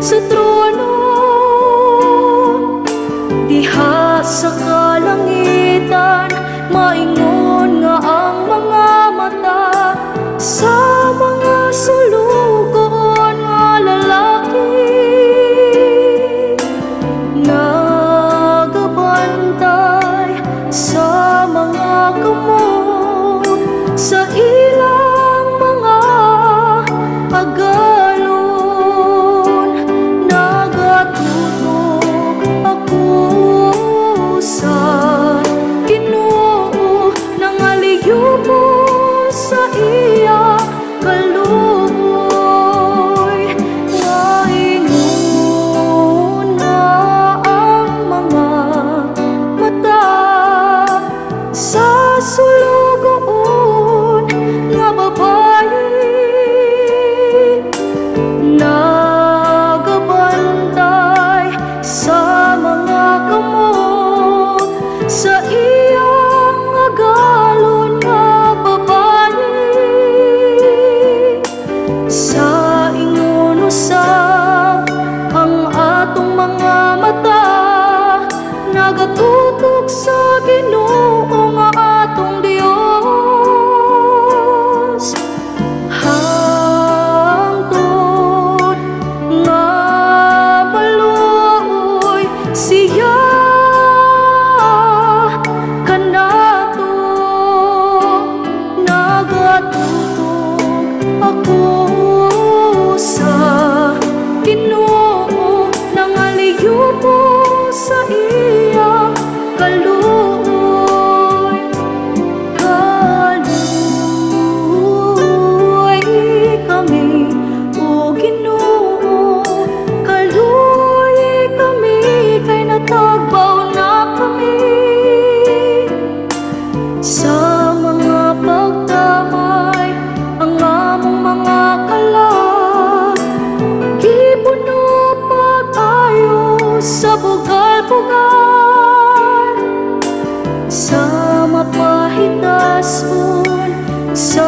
sa trono, diha sa kalangitan, maingon nga ang mga mata sa mga sulugon nga lalaki. Nagabantay sa mga kamot, sa ilang mga agalon. Nagatutog ako sa Ginoo, nangaliyo mo sa iya kaluoy. Maingon nga ang mga mata sa sulugoon nga babayi. Nagabantay sa mga kamot, sa iyang agalon nga babayi. Sa ingon usab ang atong mga mata, nagatutok sa Ginoo nga atong Dios. Hangtod nga maluoy siya kanato, nagatutog ako sa Ginoo, nangaliyo mo sa iyang kaluoy. Kaluoy kami, o Ginoo, kaluoy kami, kay natagbaw na kami sa mga pagdamay. Ang among mga kalag, gipuno pag-ayo sa bugal-bugal, sa mapahitason, sa